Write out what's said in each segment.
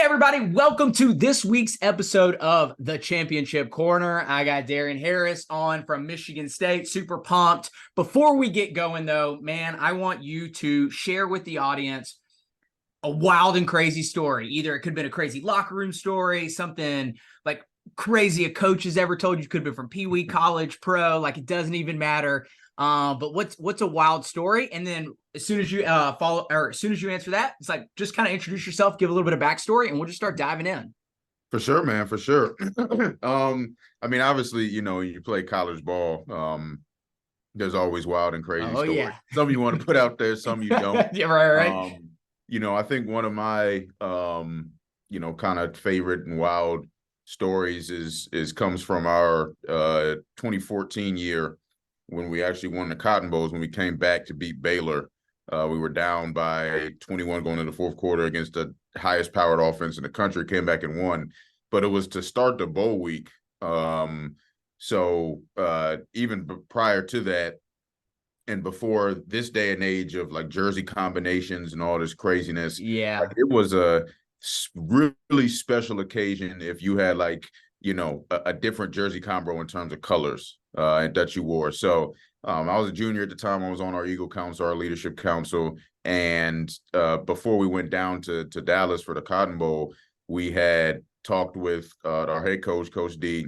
everybody, welcome to this week's episode of the Championship Corner. I got Darien Harris on from Michigan State, super pumped. Before we get going though, man, I want you to share with the audience a wild and crazy story. Either it could have been a crazy locker room story, something like crazy a coach has ever told you, could have been from Pee Wee, college, pro, like it doesn't even matter. But what's a wild story? And then as soon as you as soon as you answer that, it's like just kind of introduce yourself, give a little bit of backstory, and we'll just start diving in. For sure, man, for sure. I mean, obviously, you play college ball. There's always wild and crazy stories. Yeah. Some you want to put out there, some you don't. Yeah, right. I think one of my kind of favorite and wild stories is comes from our 2014 year when we actually won the Cotton Bowls, when we came back to beat Baylor. We were down by 21 going into the fourth quarter against the highest powered offense in the country, came back and won. But it was to start the bowl week. So even prior to that, and before this day and age of like jersey combinations and all this craziness, Yeah, it was a really special occasion if you had a different jersey combo in terms of colors that you wore. So I was a junior at the time. I was on our Eagle Council, our leadership council. And before we went down to Dallas for the Cotton Bowl, we had talked with our head coach, Coach D,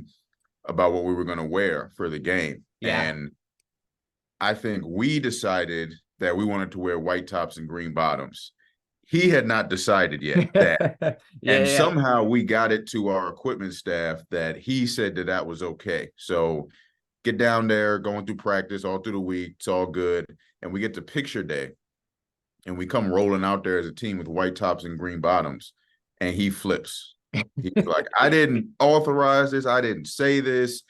about what we were going to wear for the game. Yeah. And I think we decided that we wanted to wear white tops and green bottoms. He had not decided yet that. Somehow we got it to our equipment staff that he said that was okay. So get down there, going through practice all through the week. It's all good. And we get to picture day. And we come rolling out there as a team with white tops and green bottoms. And he flips. He's like, I didn't authorize this. I didn't say this.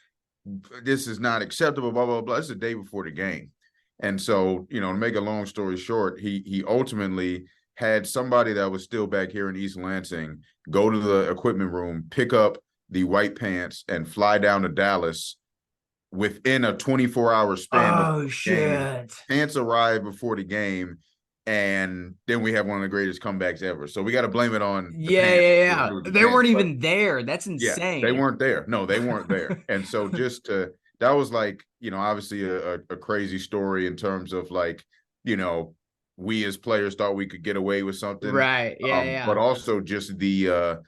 This is not acceptable, blah, blah, blah. It's the day before the game. And so, to make a long story short, he ultimately had somebody that was still back here in East Lansing go to the equipment room, pick up the white pants, and fly down to Dallas within a 24-hour span. Oh, shit. Pants arrived before the game, and then we have one of the greatest comebacks ever. So we got to blame it on the pants. They weren't even there. That's insane. Yeah, they weren't there. No, they weren't there. And so that was like, obviously a crazy story in terms of like, we as players thought we could get away with something. Right. Yeah. But also just the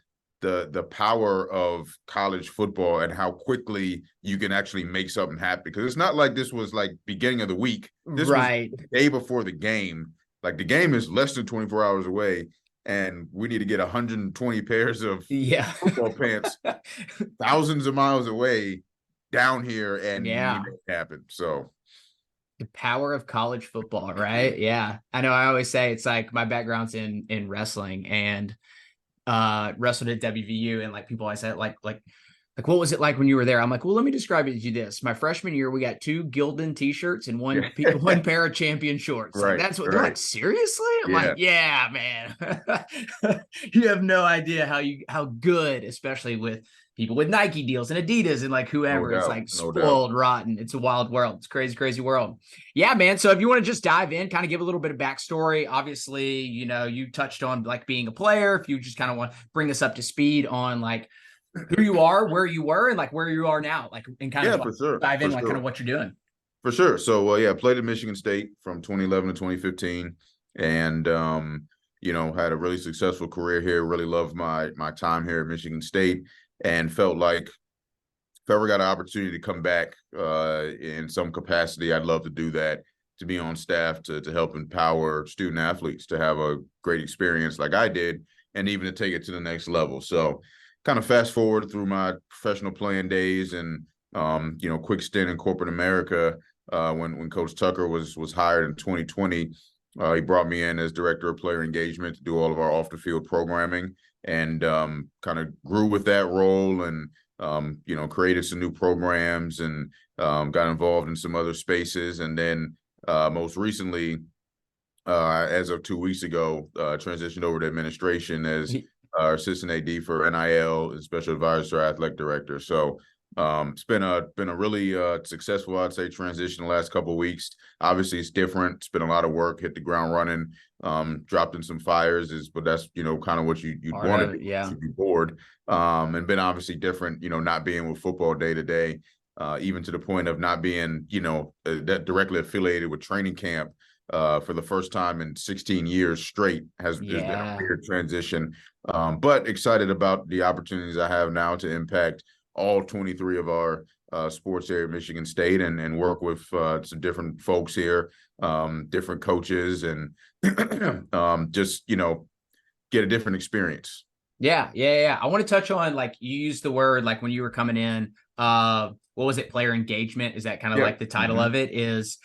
power of college football and how quickly you can actually make something happen. Because it's not like this was like beginning of the week. This was the day before the game. Like the game is less than 24 hours away, and we need to get 120 pairs of football pants thousands of miles away down here and make it happen. So the power of college football, right? Yeah. I know I always say it's like my background's in wrestling and wrestled at WVU, and like people always say like what was it like when you were there? I'm like, well, let me describe it to you this. My freshman year, we got 2 Gildan t-shirts and one pair of champion shorts. Right, like, that's what they're like, seriously? I'm like, yeah, man. You have no idea how good, especially with people with Nike deals and Adidas and like whoever, it's like spoiled rotten. It's a wild world. It's crazy, crazy world. Yeah, man. So if you want to just dive in, kind of give a little bit of backstory, obviously, you touched on like being a player. If you just kind of want to bring us up to speed on like who you are, where you were, and like where you are now, like, and kind of dive in like kind of what you're doing. For sure. So, played at Michigan State from 2011 to 2015, and had a really successful career here. Really loved my time here at Michigan State, and felt like if I ever got an opportunity to come back in some capacity, I'd love to do that. To be on staff to help empower student athletes to have a great experience like I did, and even to take it to the next level. So kind of fast forward through my professional playing days and, quick stint in corporate America when Coach Tucker was hired in 2020. He brought me in as director of player engagement to do all of our off the field programming, and kind of grew with that role and, created some new programs and got involved in some other spaces. And then most recently, as of 2 weeks ago, transitioned over to administration as our assistant AD for NIL and Special Advisor, athletic director. So it's been a really successful, I'd say, transition the last couple of weeks. Obviously, it's different. It's been a lot of work, hit the ground running. dropped in some fires but that's, kind of what you'd Part want to of do it, yeah. to be bored. And been obviously different, not being with football day to day, even to the point of not being, that directly affiliated with training camp for the first time in 16 years straight has been a Yeah. weird transition. But excited about the opportunities I have now to impact all 23 of our sports area at Michigan State and work with some different folks here, different coaches, and just, get a different experience. Yeah. I want to touch on, like, you used the word, like, when you were coming in, what was it? Player engagement. Is that kind of Yeah. like the title of it is?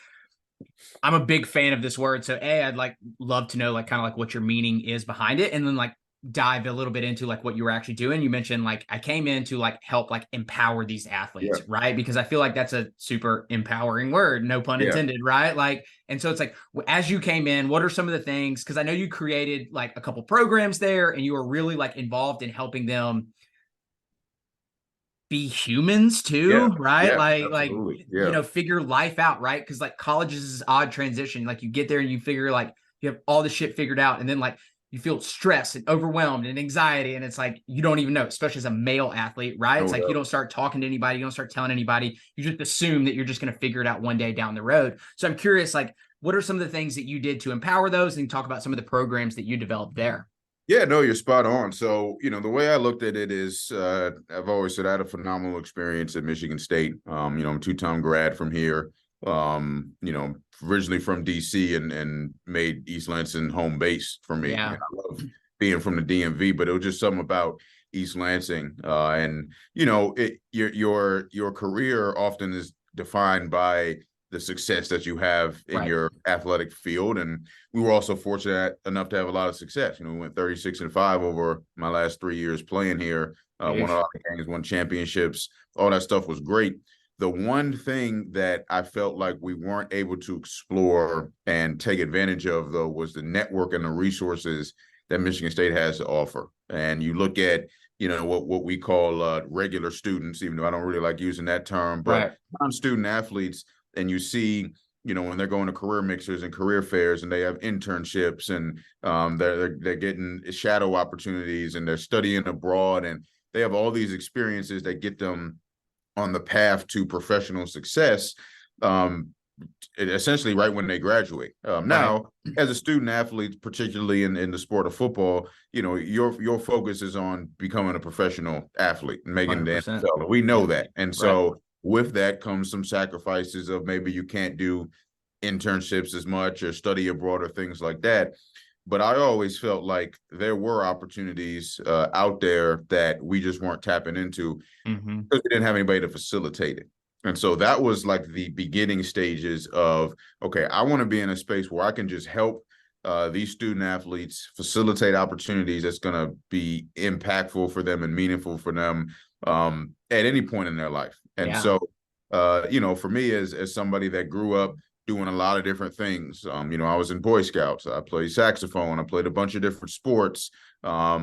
I'm a big fan of this word. So I'd love to know, like, kind of like what your meaning is behind it. And then, like, dive a little bit into like what you were actually doing. You mentioned, like, I came in to like help like empower these athletes, Yeah. right? Because I feel like that's a super empowering word, no pun Yeah. intended, right? Like, and so it's like, as you came in, what are some of the things? Because I know you created like a couple programs there and you were really like involved in helping them be humans Yeah. too, right? Yeah. Like, Absolutely. Yeah. figure life out, right? Because like college is this odd transition. Like, you get there and you figure, like, you have all the shit figured out, and then like you feel stressed and overwhelmed and anxiety, and it's like you don't even know, especially as a male athlete, right? It's No like you doubt. don't start talking to anybody, you don't start telling anybody, you just assume that you're just going to figure it out one day down the road. So I'm curious, like, what are some of the things that you did to empower those, and talk about some of the programs that you developed there? Yeah, no, you're spot on. So, the way I looked at it is, I've always said I had a phenomenal experience at Michigan State. I'm a two-time grad from here. Originally from DC and made East Lansing home base for me. And Yeah. I love being from the DMV, but it was just something about East Lansing. And your career often is defined by the success that you have in Right. your athletic field. And we were also fortunate enough to have a lot of success. We went 36-5 over my last 3 years playing here. Won a lot of games, won championships. All that stuff was great. The one thing that I felt like we weren't able to explore and take advantage of, though, was the network and the resources that Michigan State has to offer. And you look at, what we call regular students, even though I don't really like using that term, but Right. non-student athletes, and you see, when they're going to career mixers and career fairs and they have internships and they're getting shadow opportunities and they're studying abroad and they have all these experiences that get them on the path to professional success, essentially right when they graduate. Now, as a student athlete, particularly in the sport of football, your focus is on becoming a professional athlete and making the 100%. NFL. And we know Yeah. that. And so with that comes some sacrifices of maybe you can't do internships as much or study abroad or things like that. But I always felt like there were opportunities out there that we just weren't tapping into because we didn't have anybody to facilitate it. And so that was like the beginning stages of, okay, I want to be in a space where I can just help these student athletes facilitate opportunities that's going to be impactful for them and meaningful for them at any point in their life. And so, for me, as somebody that grew up doing a lot of different things, I was in Boy Scouts, I played saxophone, I played a bunch of different sports. I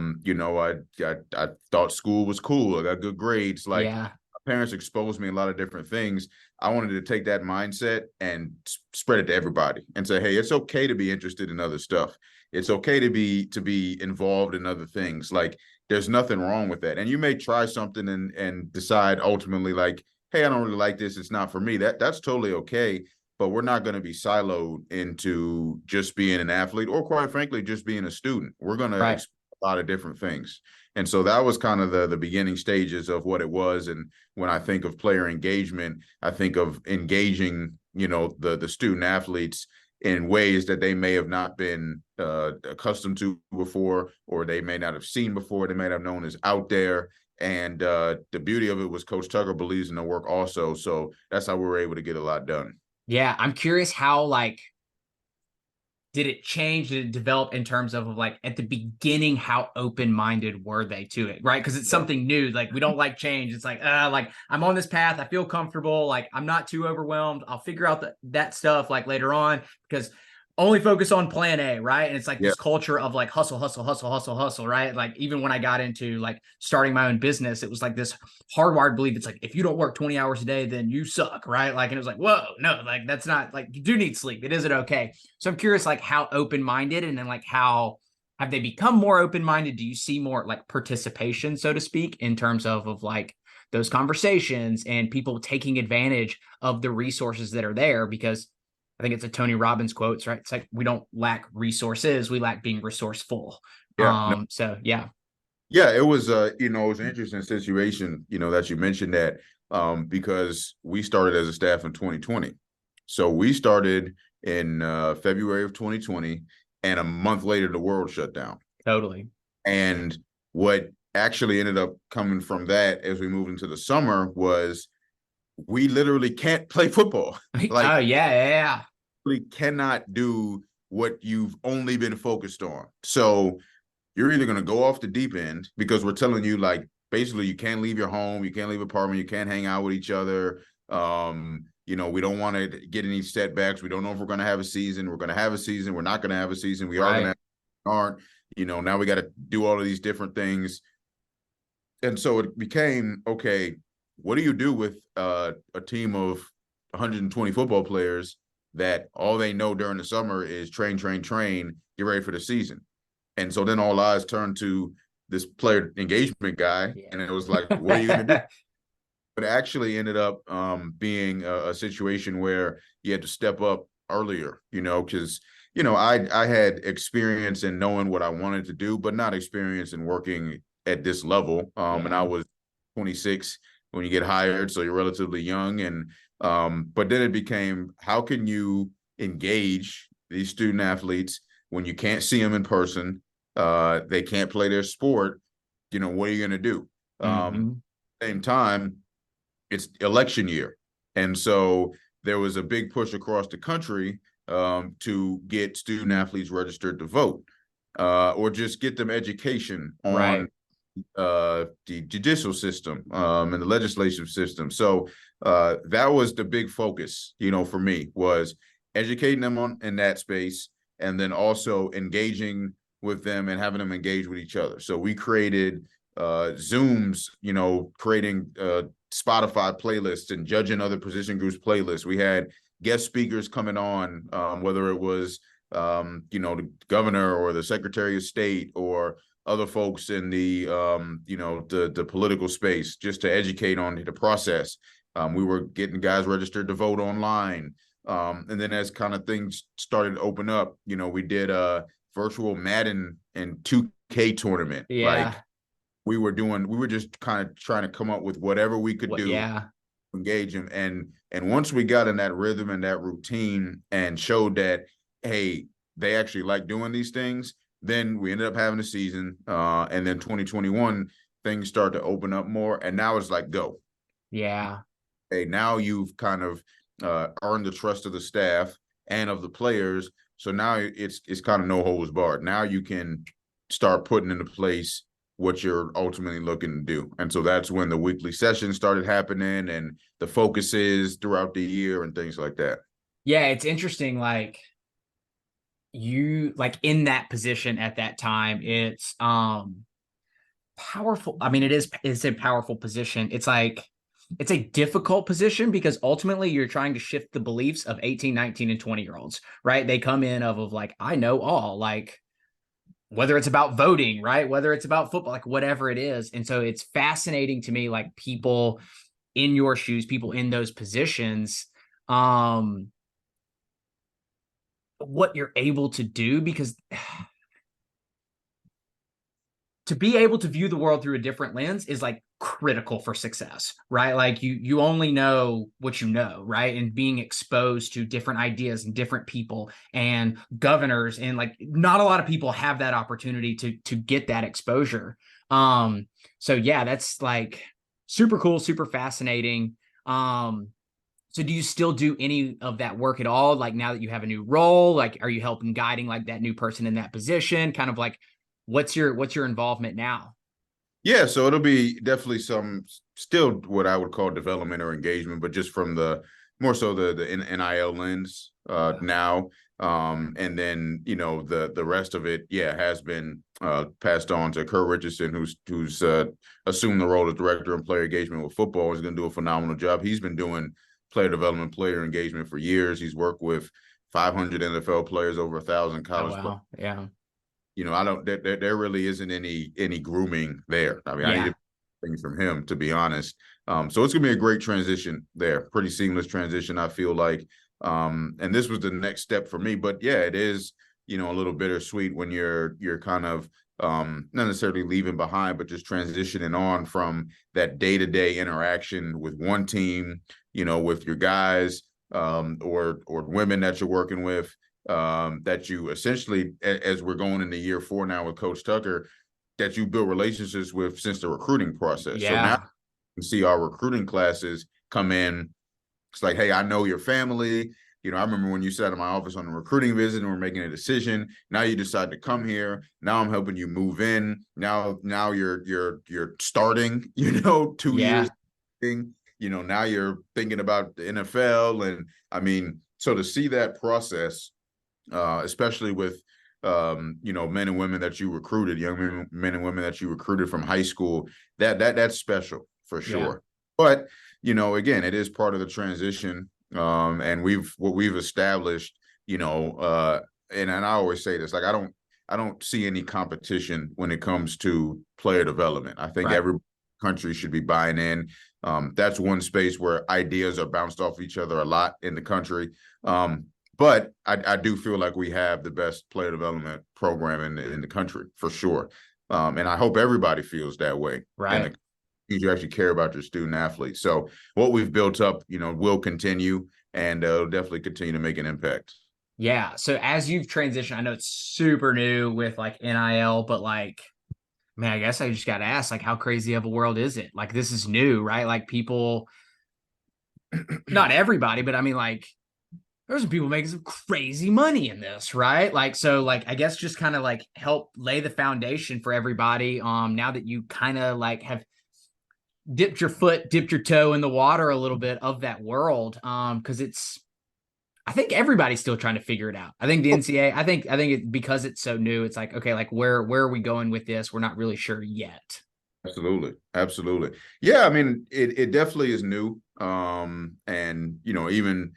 thought school was cool. I got good grades. Like, my parents exposed me a lot of different things. I wanted to take that mindset and spread it to everybody and say, hey, it's okay to be interested in other stuff. It's okay to be involved in other things. Like, there's nothing wrong with that. And you may try something and decide ultimately, like, hey, I don't really like this. It's not for me. That's totally okay. But we're not going to be siloed into just being an athlete or, quite frankly, just being a student. We're going to explore a lot of different things. And so that was kind of the beginning stages of what it was. And when I think of player engagement, I think of engaging, the student athletes in ways that they may have not been accustomed to before, or they may not have seen before, they may not have known is out there. And the beauty of it was Coach Tucker believes in the work also. So that's how we were able to get a lot done. Yeah, I'm curious how, like, did it change? Did it develop in terms of, like, at the beginning, how open-minded were they to it, right? Because it's something new. Like, we don't like change. It's like I'm on this path. I feel comfortable. Like, I'm not too overwhelmed. I'll figure out that stuff, like, later on. Because only focus on plan A, right? And it's like Yeah. this culture of like hustle, hustle, hustle, hustle, hustle, right? Like even when I got into like starting my own business, it was like this hardwired belief. It's like, if you don't work 20 hours a day, then you suck, right? Like, and it was like, whoa, no, like that's not, like, you do need sleep. It isn't okay. So I'm curious, like how open-minded, and then like how have they become more open-minded? Do you see more like participation, so to speak, in terms of like those conversations and people taking advantage of the resources that are there? Because I think it's a Tony Robbins quotes, right? It's like, we don't lack resources, we lack being resourceful. Yeah. No, So yeah. yeah, it was it was an interesting situation, that you mentioned that, because we started as a staff in 2020. So we started in February of 2020, and a month later the world shut down. Totally. And what actually ended up coming from that as we moved into the summer was we literally can't play football. Like, Oh yeah. we cannot do what you've only been focused on. So you're either going to go off the deep end, because we're telling you, like, basically you can't leave your home, you can't leave apartment, you can't hang out with each other. We don't want to get any setbacks. We don't know if we're going to have a season. We're going to have a season. We're not going to have a season. We are going to have, aren't. Now we got to do all of these different things. And so it became, okay, what do you do with a team of 120 football players that all they know during the summer is train, train, train, get ready for the season? And so then all eyes turned to this player engagement guy, and it was like, what are you going to do? But it actually ended up being a situation where you had to step up earlier, because, I had experience in knowing what I wanted to do, but not experience in working at this level. And I was 26 when you get hired, so you're relatively young. And but then it became, how can you engage these student athletes when you can't see them in person? They can't play their sport. What are you going to do? Same time, it's election year. And so there was a big push across the country to get student athletes registered to vote, or just get them education on the judicial system and the legislative system. So that was the big focus, for me, was educating them in that space, and then also engaging with them and having them engage with each other. So we created Zooms, creating Spotify playlists and judging other position groups playlists. We had guest speakers coming on, whether it was the governor or the secretary of state or other folks in the the political space, just to educate on the process. We were getting guys registered to vote online. And then as kind of things started to open up, we did a virtual Madden and 2K tournament. Yeah. Like, we were just kind of trying to come up with whatever we could do. Yeah. Engage them. And once we got in that rhythm and that routine and showed that, hey, they actually like doing these things, then we ended up having a season. And then 2021, things started to open up more. And now it's like, go. Yeah. Hey, now you've kind of earned the trust of the staff and of the players. So now it's kind of no holds barred. Now you can start putting into place what you're ultimately looking to do. And so that's when the weekly sessions started happening, and the focuses throughout the year and things like that. Yeah, it's interesting. Like, you, like, in that position at that time, it's powerful. I mean, it's a powerful position. It's like, it's a difficult position, because ultimately you're trying to shift the beliefs of 18, 19, and 20-year-olds, right? They come in of like, I know all, like, whether it's about voting, right? Whether it's about football, like whatever it is. And so it's fascinating to me, like, people in your shoes, people in those positions, what you're able to do, because to be able to view the world through a different lens is like critical for success, right? Like, you only know what you know, right? And being exposed to different ideas and different people and governors, and like, not a lot of people have that opportunity to get that exposure. So yeah, that's like super cool, super fascinating. So do you still do any of that work at all? Like, now that you have a new role, like, are you helping guiding like that new person in that position? Kind of like, what's your involvement now? Yeah, so it'll be definitely some still what I would call development or engagement, but just from the more so the NIL lens now. And then, the rest of it, has been passed on to Kurt Richardson, who's assumed the role of director of player engagement with football. He's going to do a phenomenal job. He's been doing player development, player engagement for years. He's worked with 500 NFL players, over 1,000 college players. Yeah. I don't. There really isn't any grooming there. I mean, I need things from him, to be honest. So it's gonna be a great transition there. Pretty seamless transition, I feel like. And this was the next step for me. But yeah, it is, a little bittersweet when you're kind of not necessarily leaving behind, but just transitioning on from that day-to-day interaction with one team, with your guys, or women that you're working with, that you essentially, as we're going into year 4 now with Coach Tucker, that you build relationships with since the recruiting process. Yeah. So now you see our recruiting classes come in. It's like, hey, I know your family. I remember when you sat in my office on a recruiting visit and we're making a decision. Now you decide to come here. Now I'm helping you move in. Now you're starting, 2 years. Now you're thinking about the NFL. And I mean, so to see that process, especially with men and women that you recruited, young men and women that you recruited from high school, that's special for sure. But again, it is part of the transition, and what we've established, and I always say this, like I don't see any competition when it comes to player development. I think every country should be buying in. That's one space where ideas are bounced off each other a lot in the country. But I do feel like we have the best player development program in the country, for sure. And I hope everybody feels that way. Right. You actually care about your student athletes. So what we've built up, will continue, and it'll definitely continue to make an impact. Yeah. So as you've transitioned, I know it's super new with like NIL, but like, man, I guess I just got to ask, like, how crazy of a world is it? Like, this is new, right? Like people, not everybody, but I mean, like, there's some people making some crazy money in this, right? Like, so like, I guess just kind of like help lay the foundation for everybody. Now that you kind of like have dipped your toe in the water a little bit of that world. Cause I think everybody's still trying to figure it out. I think the NCAA, I think because it's so new, it's like, okay, like where are we going with this? We're not really sure yet. Absolutely. Yeah. I mean, it definitely is new. And even,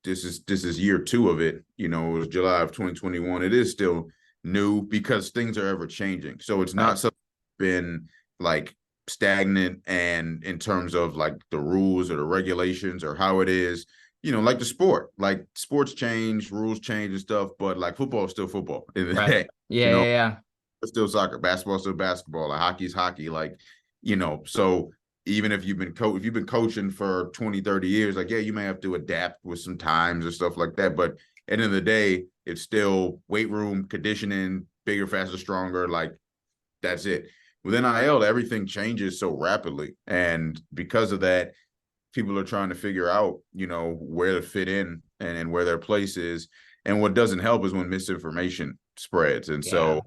this is year 2 of it. It was July of 2021. It is still new because things are ever changing. So it's not something been like stagnant, and in terms of like the rules or the regulations or how it is, like the sport, like sports change, rules change and stuff, but like football is still football. Right. Yeah. It's still soccer, basketball is still basketball, like hockey's hockey, like, so even if you've been coaching for 20, 30 years, like, yeah, you may have to adapt with some times or stuff like that. But at the end of the day, it's still weight room, conditioning, bigger, faster, stronger. Like, that's it. With NIL, everything changes so rapidly. And because of that, people are trying to figure out, where to fit in and where their place is. And what doesn't help is when misinformation spreads. And so,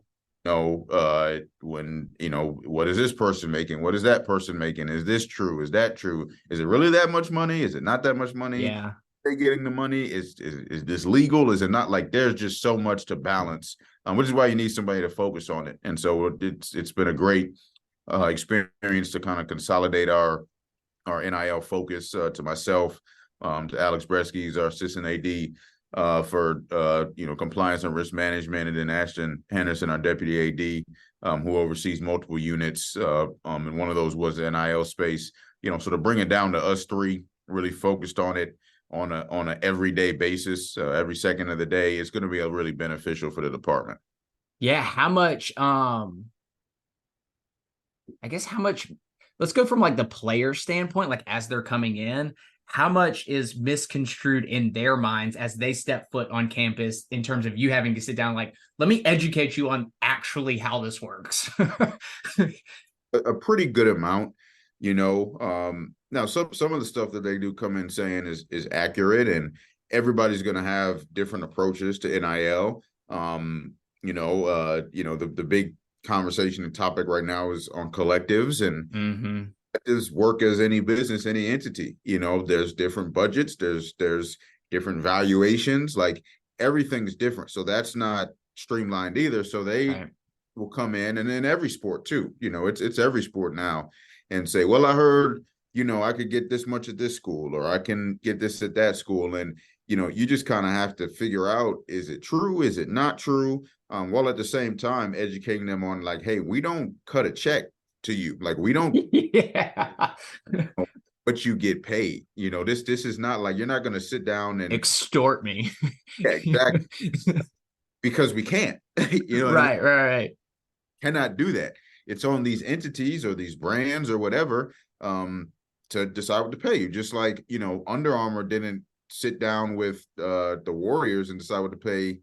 when, what is this person making? What is that person making? Is this true? Is that true? Is it really that much money? Is it not that much money? Yeah. Are they getting the money? Is this legal? Is it not? Like, there's just so much to balance, which is why you need somebody to focus on it. And so it's been a great experience to kind of consolidate our NIL focus, to myself, to Alex Bresky's our assistant AD, for compliance and risk management, and then Ashton Henderson, our deputy AD, who oversees multiple units, and one of those was the NIL space. So to bring it down to us 3, really focused on it on a everyday basis, every second of the day, it's going to be really beneficial for the department. Yeah. How much? Let's go from like the player standpoint, like as they're coming in. How much is misconstrued in their minds as they step foot on campus in terms of you having to sit down, like, let me educate you on actually how this works? A pretty good amount, now some of the stuff that they do come in saying is accurate, and everybody's going to have different approaches to NIL. The big conversation and topic right now is on collectives, and collectives work as any business, any entity. There's different budgets, there's different valuations. Like, everything's different. So that's not streamlined either. So they Right. will come in, and in every sport too, it's every sport now, and say, well, I heard, I could get this much at this school, or I can get this at that school. And, you just kind of have to figure out, is it true? Is it not true? While at the same time educating them on, like, hey, we don't cut a check to you. Like, we don't Yeah. but you get paid. This is not like, you're not going to sit down and Extort me. yeah, exactly, because we can't. What I mean? Right, right, right. Cannot do that. It's on these entities or these brands or whatever, to decide what to pay you. Just like, Under Armour didn't sit down with the Warriors and decide what to pay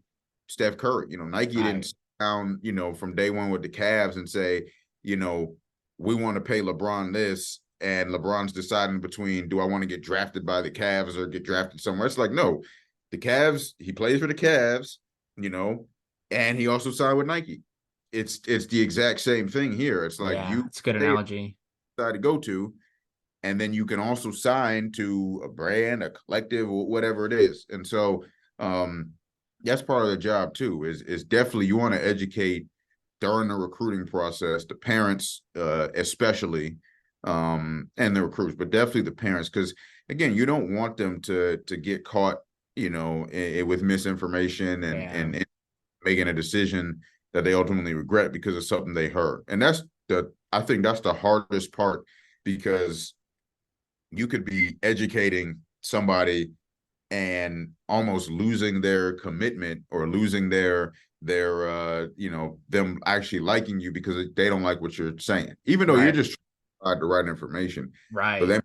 Steph Curry. Nike Right. didn't sit down, from day one with the Cavs and say, we want to pay LeBron this, and LeBron's deciding between, do I want to get drafted by the Cavs or get drafted somewhere? It's like, no, the Cavs, he plays for the Cavs, and he also signed with Nike. It's the exact same thing here. It's like, Yeah, you it's a good analogy. decide to go to, and then you can also sign to a brand, a collective, or whatever it is. And so that's part of the job too, is definitely, you want to educate during the recruiting process, the parents, especially, and the recruits, but definitely the parents, because again, you don't want them to get caught, with misinformation and making a decision that they ultimately regret because of something they heard. And I think that's the hardest part, because you could be educating somebody and almost losing their commitment, or losing their them actually liking you, because they don't like what you're saying, even though you're Right, just trying to provide the right information. But right. then,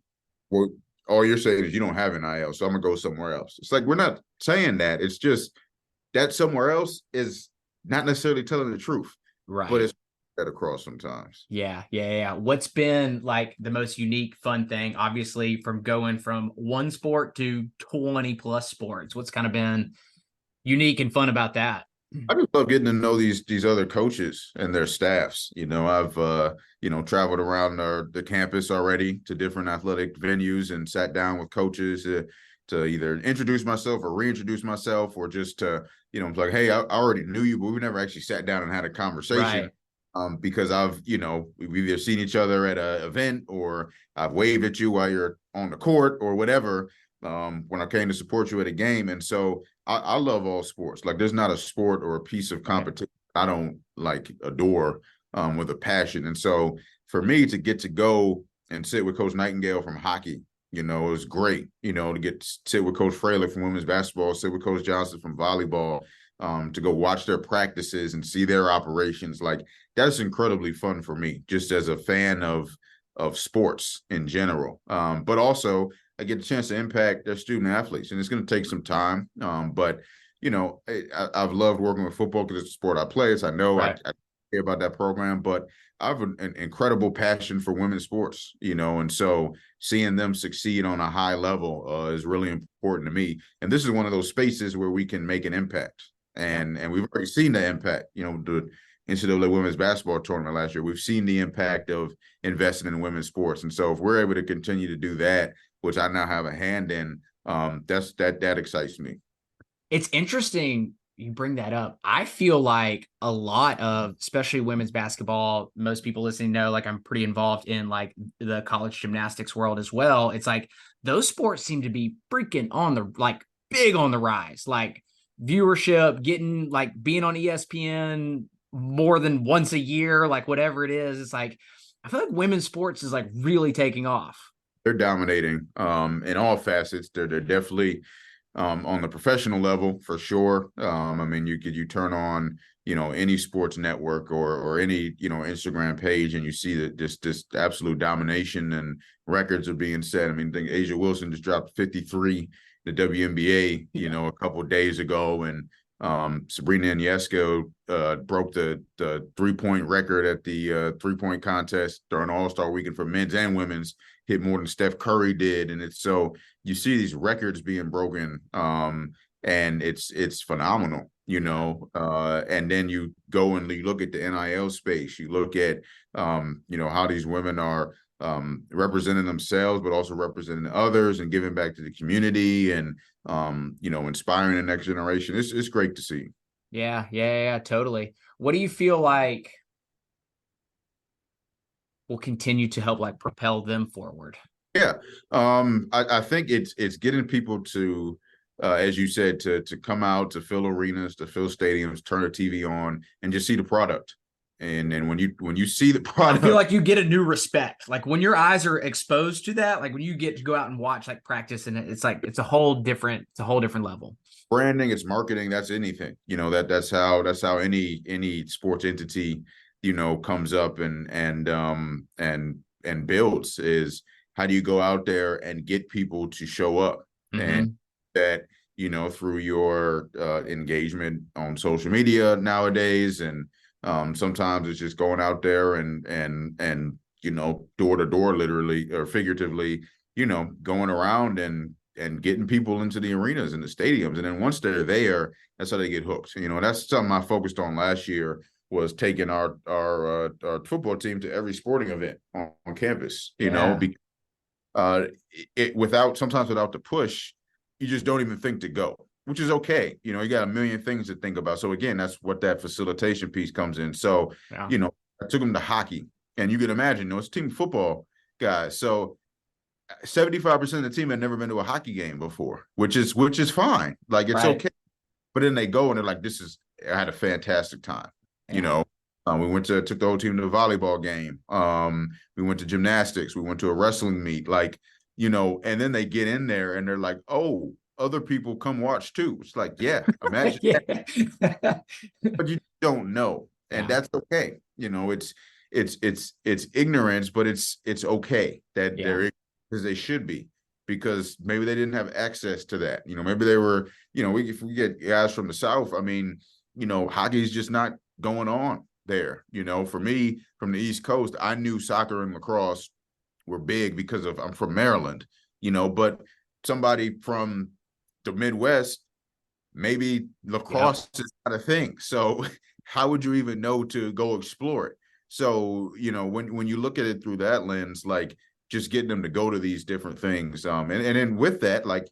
well, all you're saying is, you don't have NIL, so I'm gonna go somewhere else. It's like, we're not saying that. It's just that somewhere else is not necessarily telling the truth, but Right. it's that across sometimes. Yeah, yeah, yeah. What's been like the most unique, fun thing, obviously, from going from one sport to 20 plus sports? What's kind of been unique and fun about that? I just love getting to know these other coaches and their staffs. I've traveled around the campus already to different athletic venues and sat down with coaches to either introduce myself or reintroduce myself, or just to, like, hey, I already knew you, but we never actually sat down and had a conversation. Right. Because we've either seen each other at an event, or I've waved at you while you're on the court or whatever, when I came to support you at a game. And so I love all sports. Like, there's not a sport or a piece of Right. competition I don't like adore, with a passion. And so for me to get to go and sit with Coach Nightingale from hockey, it was great, to get to sit with Coach Fraley from women's basketball, sit with Coach Johnson from volleyball, to go watch their practices and see their operations. Like, that's incredibly fun for me, just as a fan of sports in general. But also, I get a chance to impact their student athletes, and it's going to take some time. But I've loved working with football because it's a sport I play. So I know I Right. care about that program, but I have an incredible passion for women's sports, and so seeing them succeed on a high level is really important to me. And this is one of those spaces where we can make an impact, Yeah. and we've already seen the impact. The NCAA women's basketball tournament last year, we've seen the impact of investing in women's sports, and so if we're able to continue to do that, which I now have a hand in, that excites me. It's interesting you bring that up. I feel like a lot of, especially women's basketball, most people listening know, like, I'm pretty involved in like the college gymnastics world as well. It's like those sports seem to be freaking on the, like, big on the rise, like viewership, getting, like, being on ESPN more than once a year, like whatever it is. It's like, I feel like women's sports is like really taking off. They're dominating in all facets. They're definitely on the professional level, for sure. I mean, you turn on, any sports network or any, Instagram page, and you see that this absolute domination, and records are being set. I mean, I think Asia Wilson just dropped 53 the WNBA, a couple of days ago, and Sabrina Ionescu broke the 3-point record at the 3-point contest during All-Star Weekend for men's and women's, hit more than Steph Curry did. And it's so you see these records being broken, and it's phenomenal, and then you go and you look at the NIL space, you look at how these women are representing themselves, but also representing others and giving back to the community and, inspiring the next generation. It's great to see. Yeah, totally. What do you feel like will continue to help like propel them forward? Yeah. I think it's getting people to, as you said, to come out, to fill arenas, to fill stadiums, turn the TV on, and just see the product. And when you see the product, I feel like you get a new respect. Like when your eyes are exposed to that, like when you get to go out and watch like practice, and it's like it's a whole different level. branding, it's marketing, that's anything. That's how any sports entity, comes up and builds, is how do you go out there and get people to show up? And that, through your engagement on social media nowadays, and sometimes it's just going out there and door to door, literally or figuratively, going around and getting people into the arenas and the stadiums. And then once they're there, that's how they get hooked. That's something I focused on last year, was taking our football team to every sporting event on campus, sometimes without the push, you just don't even think to go, which is okay. You got a million things to think about. So again, that's what that facilitation piece comes in. So, I took them to hockey, and you can imagine, it's team football guys. So 75% of the team had never been to a hockey game before, which is fine. Like, it's okay. But then they go and they're like, I had a fantastic time. We took the whole team to a volleyball game. We went to gymnastics. We went to a wrestling meet, and then they get in there and they're like, oh, other people come watch too. It's like, yeah, imagine. But you don't know. And that's okay. It's ignorance, but it's okay that they're, because they should be, because maybe they didn't have access to that. Maybe they were, if we get guys from the South, hockey's just not going on there. For me, from the East Coast, I knew soccer and lacrosse were big because I'm from Maryland, but somebody from the Midwest, maybe lacrosse is not a thing. So how would you even know to go explore it? So, when you look at it through that lens, like, just getting them to go to these different things. And then with that, like,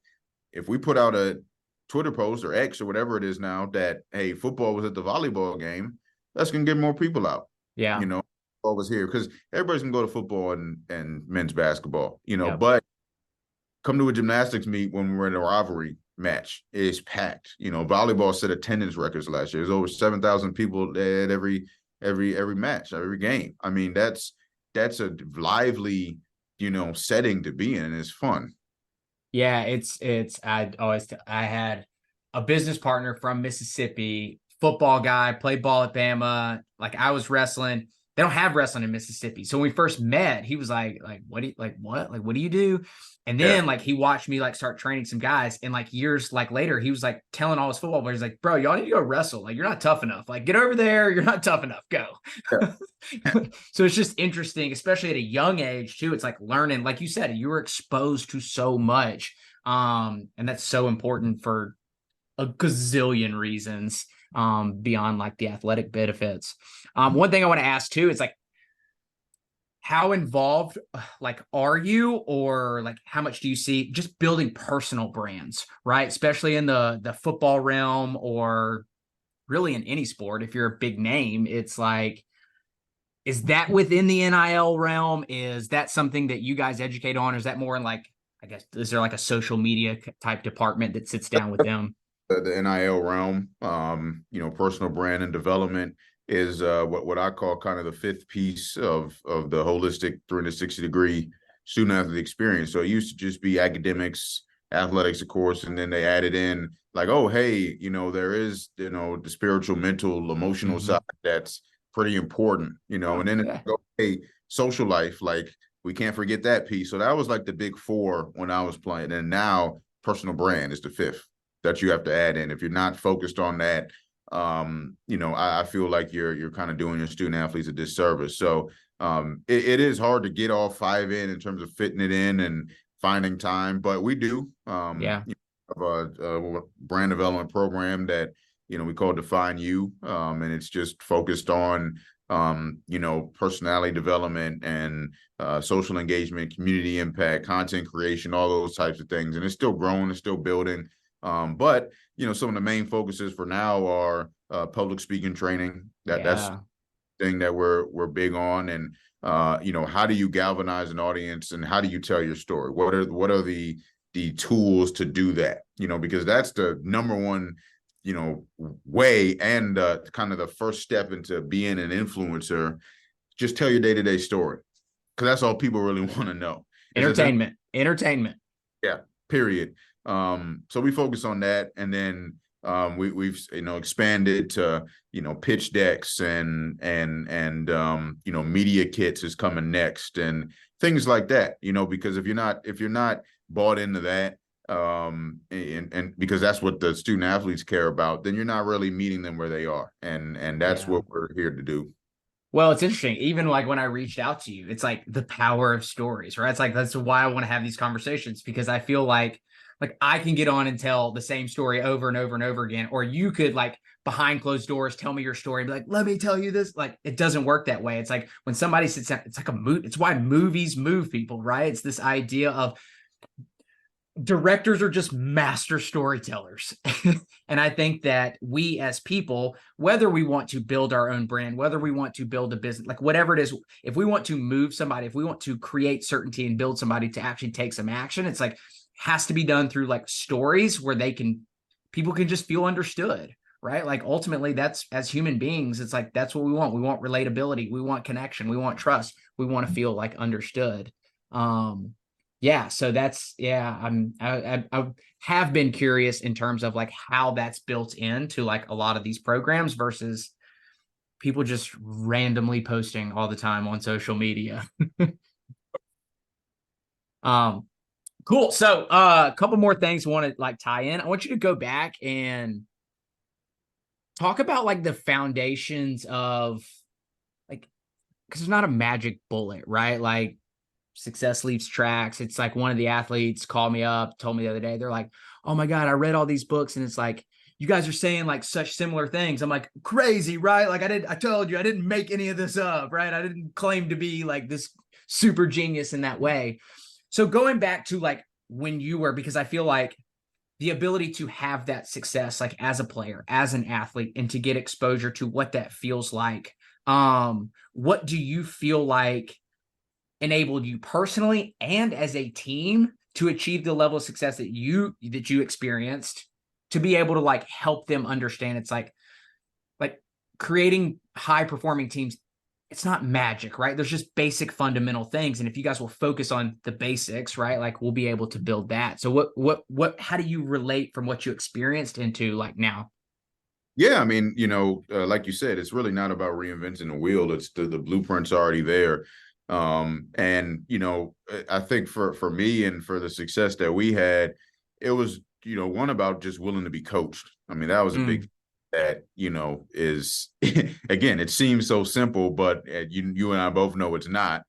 if we put out a Twitter post or X or whatever it is now that, hey, football was at the volleyball game, that's going to get more people out. Yeah. Football was here, because everybody's going to go to football and men's basketball, but come to a gymnastics meet when we're in a rivalry match, it's packed. Volleyball set attendance records last year. There's over 7,000 people at every match, every game. That's a lively, setting to be in, and it's fun. Yeah, I had a business partner from Mississippi, football guy, played ball at Bama. Like, I was wrestling. They don't have wrestling in Mississippi. So when we first met, he was like, what do you do? And then he watched me start training some guys, and years later, he was telling all his football players, bro, y'all need to go wrestle. Like, you're not tough enough. Like, get over there. You're not tough enough. Go. So it's just interesting, especially at a young age too. It's learning, like you said, you were exposed to so much. And that's so important for a gazillion reasons, beyond the athletic benefits. One thing I want to ask too is how involved are you, or how much do you see just building personal brands, right? Especially in the football realm, or really in any sport. If you're a big name, it's is that within the NIL realm? Is that something that you guys educate on? Or is that more in I guess, is there a social media type department that sits down with them? The NIL realm, personal brand and development is what I call kind of the fifth piece of the holistic 360-degree student athlete experience. So it used to just be academics, athletics, of course, and then they added in oh, hey, there is, the spiritual, mental, emotional side that's pretty important, and then hey, social life, we can't forget that piece. So that was the big four when I was playing, and now personal brand is the fifth that you have to add in. If you're not focused on that, I feel like you're kind of doing your student athletes a disservice. So it is hard to get all five in terms of fitting it in and finding time, but we do. Have a brand development program that we call Define You, and it's just focused on personality development and social engagement, community impact, content creation, all those types of things. And it's still growing, it's still building. But some of the main focuses for now are public speaking training. That's Yeah. thing that we're big on. And how do you galvanize an audience and how do you tell your story? What are the tools to do that? Because that's the number one way and kind of the first step into being an influencer. Just tell your day-to-day story, because that's all people really want to know. Entertainment. Yeah, period. So we focus on that, and then we've expanded to pitch decks and media kits is coming next and things like that. Because if you're not bought into that, and because that's what the student athletes care about, then you're not really meeting them where they are, and that's what we're here to do. Well, it's interesting. Even like when I reached out to you, it's like the power of stories, right? It's like that's why I want to have these conversations, because I feel like I can get on and tell the same story over and over and over again, or you could like behind closed doors tell me your story and be like, let me tell you this. Like it doesn't work that way. It's like when somebody sits down, it's like a movie. It's why movies move people, right? It's this idea of directors are just master storytellers. And I think that we as people, whether we want to build our own brand, whether we want to build a business, like whatever it is, if we want to move somebody, if we want to create certainty and build somebody to actually take some action, it's like has to be done through like stories where people can just feel understood, right? Like ultimately that's, as human beings, it's like that's what we want. We want relatability, we want connection, we want trust, we want to feel like understood. Yeah, so I have been curious in terms of like how that's built into like a lot of these programs versus people just randomly posting all the time on social media. Cool. So a couple more things I want to like tie in. I want you to go back and talk about like the foundations of like, because there's not a magic bullet, right? Like success leaves tracks. It's like one of the athletes called me up, told me the other day, they're like, oh my God, I read all these books and it's like, you guys are saying like such similar things. I'm like, crazy, right? Like I told you, I didn't make any of this up, right? I didn't claim to be like this super genius in that way. So going back to like when you were, because I feel like the ability to have that success, like as a player, as an athlete, and to get exposure to what that feels like. What do you feel like enabled you personally and as a team to achieve the level of success that you experienced, to be able to like help them understand it's like creating high performing teams, it's not magic, right? There's just basic fundamental things, and if you guys will focus on the basics, right, like we'll be able to build that. So what how do you relate from what you experienced into like now? Yeah, I mean, like you said, it's really not about reinventing the wheel. It's the blueprint's already there. And I think for me and for the success that we had, it was one about just willing to be coached. I mean, that was a big that is again, it seems so simple, but you and I both know it's not.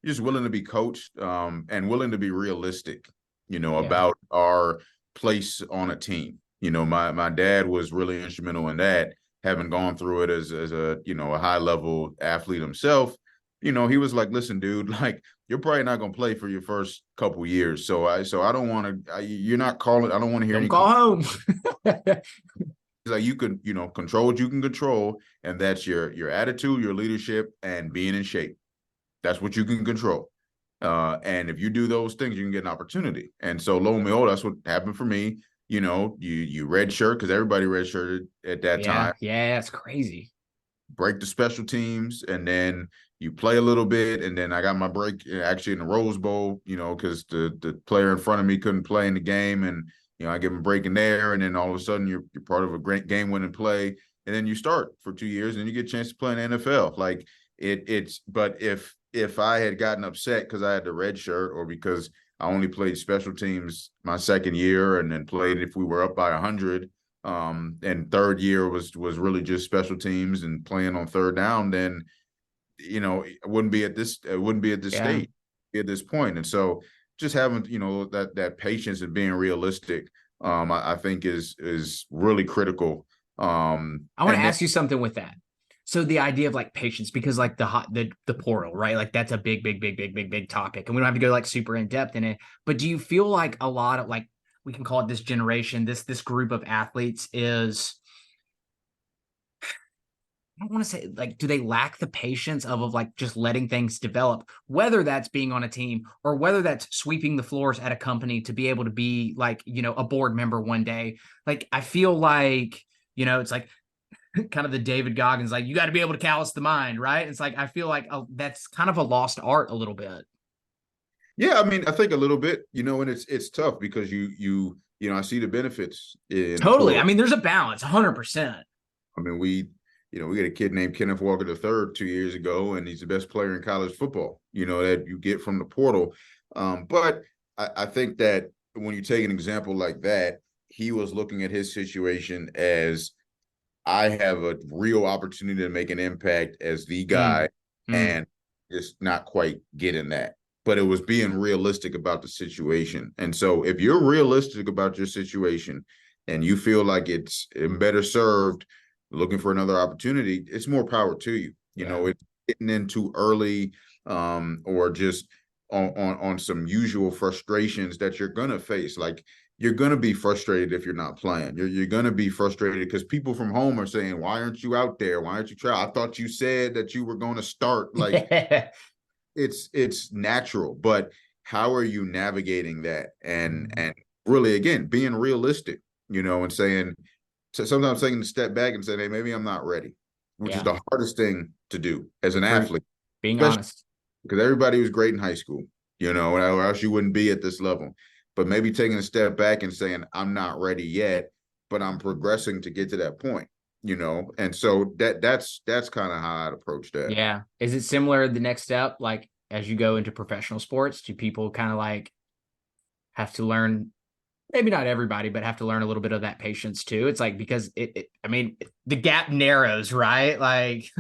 You're just willing to be coached, and willing to be realistic, about our place on a team. My dad was really instrumental in that, having gone through it as a a high level athlete himself. He was like, listen, dude, like you're probably not going to play for your first couple years. So I don't want to, you're not calling. I don't want to hear Don't any call home. like you can, control what you can control. And that's your attitude, your leadership, and being in shape. That's what you can control. And if you do those things, you can get an opportunity. And so lo and behold, that's what happened for me. You red shirt, because everybody red shirted at that time. Yeah, it's crazy. Break the special teams, and then you play a little bit, and then I got my break actually in the Rose Bowl, because the player in front of me couldn't play in the game, and I give him a break in there, and then all of a sudden you're part of a great game-winning play, and then you start for 2 years, and you get a chance to play in the NFL. Like but if I had gotten upset because I had the red shirt, or because I only played special teams my second year, and then played if we were up by 100. And third year was really just special teams and playing on third down, then it wouldn't be at this state at this point. And so just having that patience and being realistic, I think is really critical. I want to ask you something with that. So the idea of like patience, because like the portal, right? Like that's a big topic, and we don't have to go like super in depth in it. But do you feel like a lot of like, we can call it this generation, this group of athletes is, I don't want to say like, do they lack the patience of like just letting things develop, whether that's being on a team or whether that's sweeping the floors at a company to be able to be like, a board member one day? Like, I feel like, it's like kind of the David Goggins, like you got to be able to callous the mind, right? It's like, I feel like that's kind of a lost art a little bit. Yeah, I mean, I think a little bit, and it's tough because I see the benefits in the Totally. I portal. mean, there's a balance, 100%. I mean, we get a kid named Kenneth Walker III 2 years ago, and he's the best player in college football, that you get from the portal. But I think that when you take an example like that, he was looking at his situation as, I have a real opportunity to make an impact as the Mm, guy, mm, and just not quite getting that. But it was being realistic about the situation. And so if you're realistic about your situation and you feel like it's better served looking for another opportunity, it's more power to you. yeah. It's getting in too early, or just on some usual frustrations that you're gonna face. Like, you're going to be frustrated if you're not playing. You're going to be frustrated because people from home are saying, "Why aren't you out there? Why aren't you trying? I thought you said that you were going to start." Like, it's natural, but how are you navigating that? And really, again, being realistic, and saying, sometimes taking a step back and saying, "Hey, maybe I'm not ready," which is Yeah. the hardest thing to do as an True. athlete, Being especially honest. because everybody was great in high school, or else you wouldn't be at this level. But maybe taking a step back and saying, I'm not ready yet, but I'm progressing to get to that point, And so that's kind of how I'd approach that. Yeah. Is it similar the next step? Like as you go into professional sports, do people kind of like have to learn, maybe not everybody, but have to learn a little bit of that patience too? It's like, because I mean, the gap narrows, right? Like,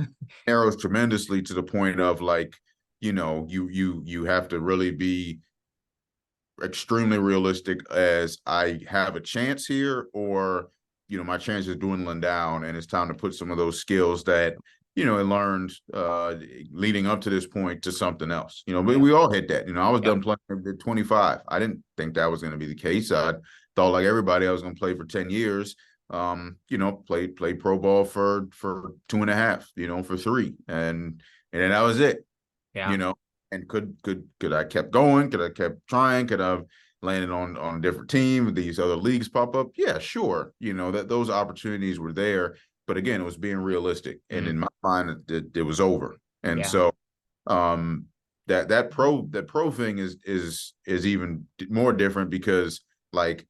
Narrows tremendously to the point of, like, you have to really be extremely realistic, as I have a chance here, or my chance is dwindling down, and it's time to put some of those skills that I learned leading up to this point to something else. But yeah. we all hit that. I was Yep. done playing at 25. I didn't think that was going to be the case. I thought, like everybody, I was going to play for 10 years. Played pro ball for 2.5, for 3, and then that was it. Yeah. you know, and could I kept going? Could I kept trying? Could I have landed on a different team? These other leagues pop up? Yeah, sure. That those opportunities were there, but again, it was being realistic, and Mm, in my mind, it was over. And yeah. so, that pro thing is even more different because, like,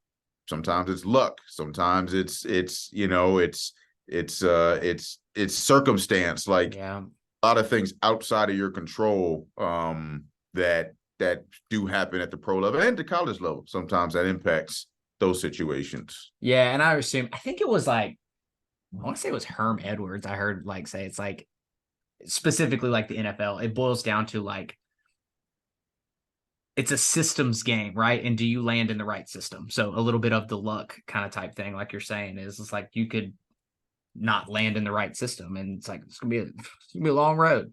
sometimes it's luck, sometimes it's circumstance, like Yeah. a lot of things outside of your control, that do happen at the pro level and the college level. Sometimes that impacts those situations. Yeah. And I think it was like, I want to say it was Herm Edwards. I heard like say it's like specifically like the NFL, it boils down to like, it's a systems game, right? And do you land in the right system? So a little bit of the luck kind of type thing, like you're saying, is it's like you could not land in the right system, and it's like it's gonna be a long road.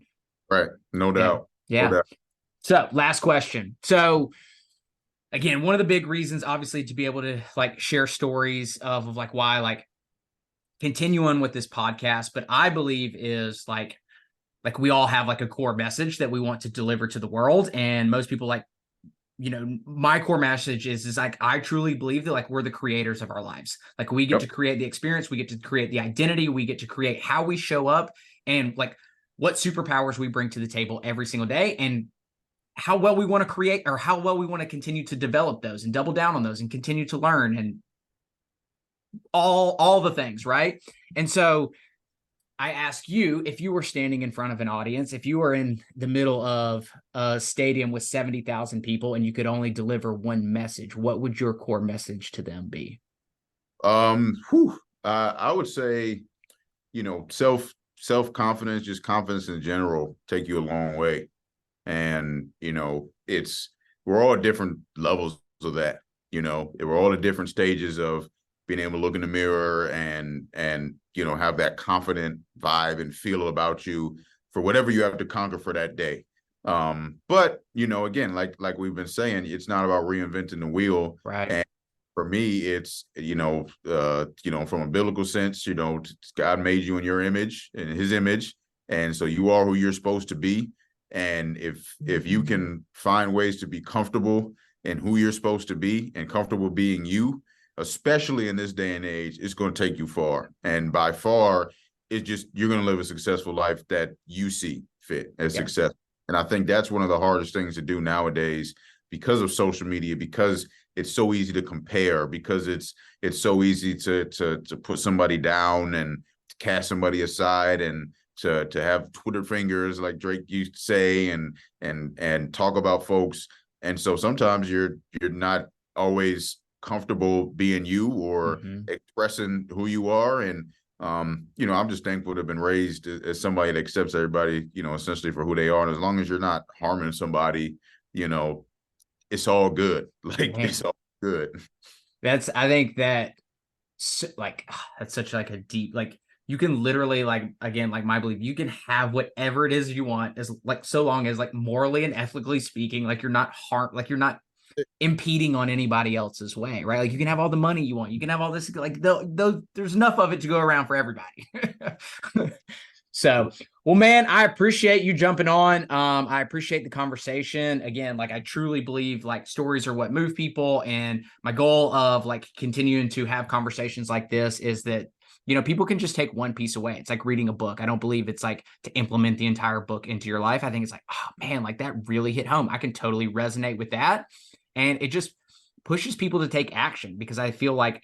Right. No Yeah, doubt. No yeah. doubt. So last question. So again, one of the big reasons, obviously, to be able to like share stories of like why like continue on with this podcast, but I believe is like we all have like a core message that we want to deliver to the world, and most people like, my core message is like, I truly believe that like we're the creators of our lives. Like we get Yep. to create the experience, we get to create the identity, we get to create how we show up, and like what superpowers we bring to the table every single day, and how well we want to create, or how well we want to continue to develop those and double down on those and continue to learn, and all the things, right? And so I ask you, if you were standing in front of an audience, if you were in the middle of a stadium with 70,000 people and you could only deliver one message, what would your core message to them be? I would say, self-confidence, just confidence in general, take you a long way. And, we're all at different levels of that. We're all at different stages of being able to look in the mirror and you know, have that confident vibe and feel about you for whatever you have to conquer for that day. But you know, again, like we've been saying, it's not about reinventing the wheel. Right. And for me, it's from a biblical sense, God made you in your image, in his image, and so you are who you're supposed to be. And if you can find ways to be comfortable in who you're supposed to be and comfortable being you, especially in this day and age, it's going to take you far. And by far, it's just, you're going to live a successful life that you see fit as success. And I think that's one of the hardest things to do nowadays because of social media, because it's so easy to compare, because it's so easy to put somebody down and to cast somebody aside and to have Twitter fingers, like Drake used to say, and talk about folks. And so sometimes you're not always comfortable being you or expressing who you are. And I'm just thankful to have been raised as somebody that accepts everybody, essentially for who they are. And as long as you're not harming somebody, it's all good. Like, man, it's all good. I think that that's such like a deep, like, you can literally, like, again, like my belief, you can have whatever it is you want, as like, so long as, like, morally and ethically speaking, like, you're not you're not impeding on anybody else's way, right? Like, you can have all the money you want, you can have all this, like, there's enough of it to go around for everybody. So, well, man, I appreciate you jumping on. I appreciate the conversation. Again, like, I truly believe, like, stories are what move people. And my goal of, like, continuing to have conversations like this is that, people can just take one piece away. It's like reading a book. I don't believe it's like to implement the entire book into your life. I think it's like, oh man, like, that really hit home. I can totally resonate with that. And it just pushes people to take action, because I feel like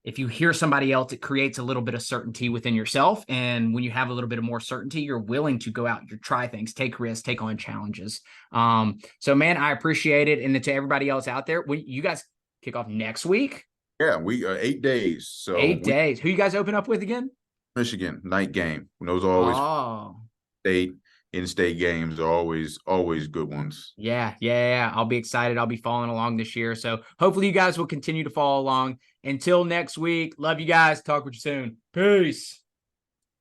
if you hear somebody else, it creates a little bit of certainty within yourself. And when you have a little bit of more certainty, you're willing to go out and try things, take risks, take on challenges. So, man, I appreciate it. And to everybody else out there, you guys kick off next week. Yeah, we 8 days. So 8 days. Who you guys open up with again? Michigan, night game. Those are always in-state games are always good ones. Yeah. I'll be excited. I'll be following along this year. So hopefully you guys will continue to follow along. Until next week, love you guys. Talk with you soon. Peace.